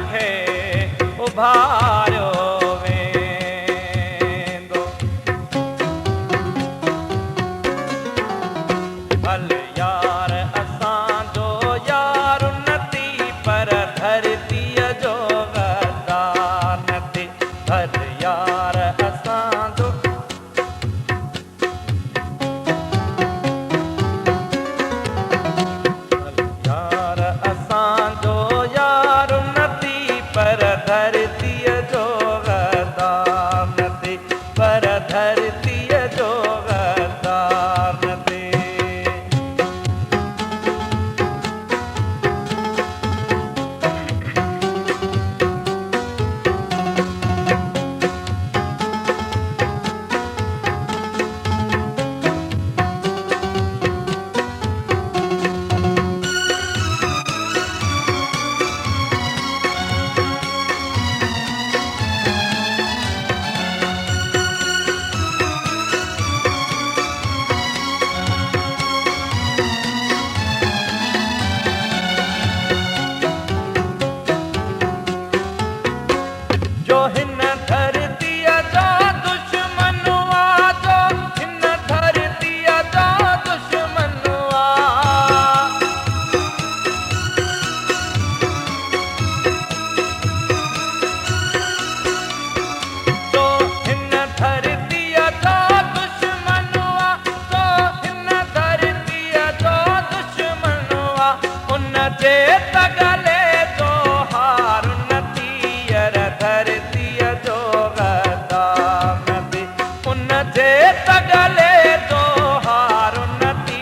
खे उभारियो वेंदो। हल यार असांजो यार उन्नति पर धरतीअ जो गद्दार न थी। हल यार असांजो पर धरतीअ जो गद्दार न थी। पर धरतीअ जो गद्दार न थी। जो हिन धरतीअ जो दुश्मन हुआ, जो हिन धरतीअ जो दुश्मन हुआ, जो हिन धरतीअ जो दुश्मन हुआ, जो हिन धरतीअ जो दुश्मन हुआ, उन जे तगले जो हार न थी। धरतीअ जो गद्दार न थी। उन जे तगले जो हार न थी।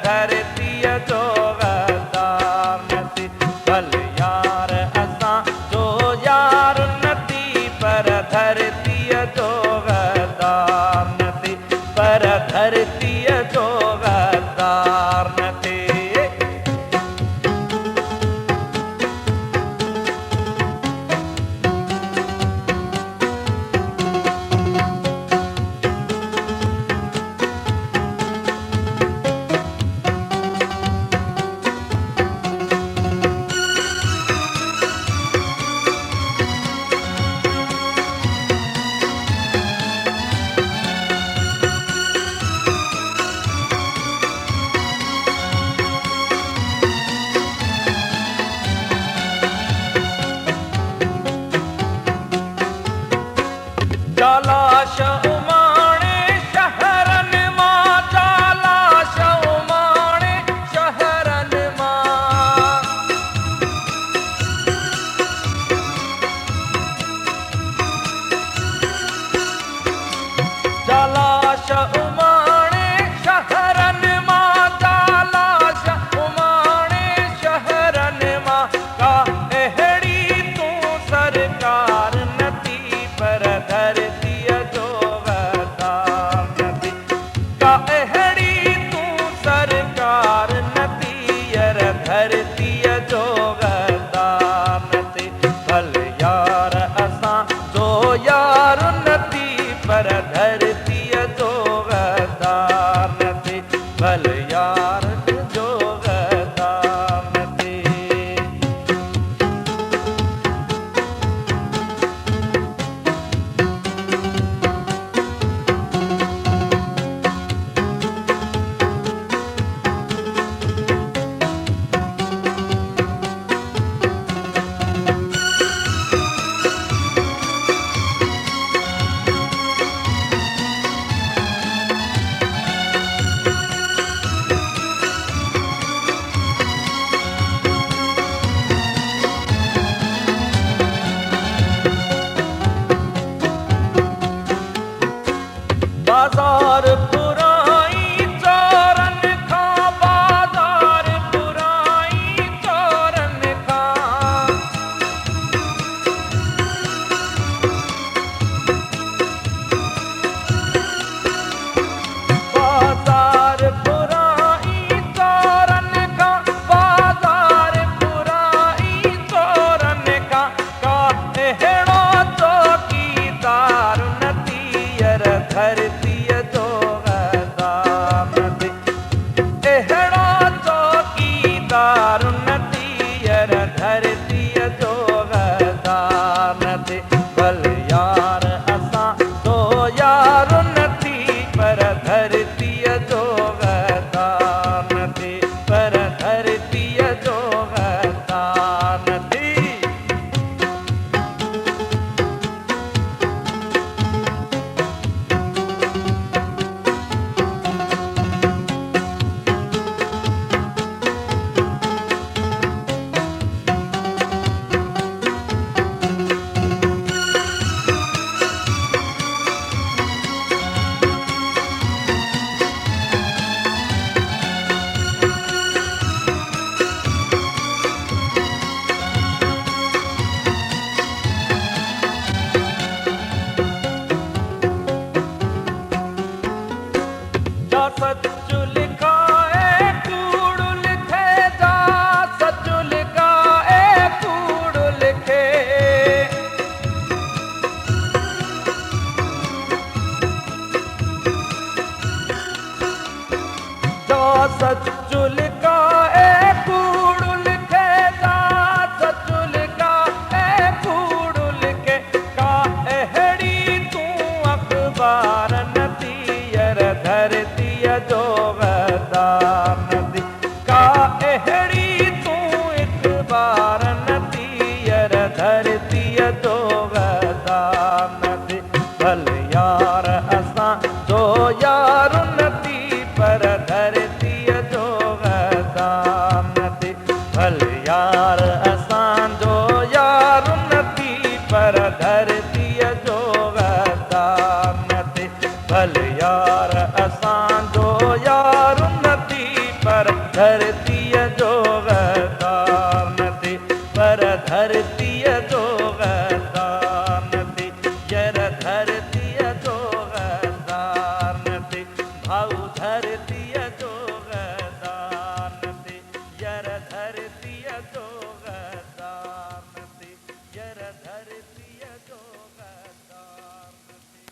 धरतीअ जो गद्दार न थी। भल यार असां जो यार उन्नति पर धरतीअ जो गद्दार न थी। पर धरतीअ जो गद्दार न थी। जालाश उमाणे शहरनि मां, जालाश उमाणे शहरनि मां, जालाश उमाणे शहरनि मां, जालाश उमाणे शहरनि मां। का अहिड़ी तूं सरकार न थी। पर धरतीअ जो गद्दार न थी। का अहिड़ी तूं सरकार न थी। धरतीअ जो गद्दार न थी। भल यार असां जो यार उन्नति पर धरतीअ जो गदान ते भल यार असां जो यार नती पर धरतीअ जो गदान ते भल यार असां जो यार नती पर धरती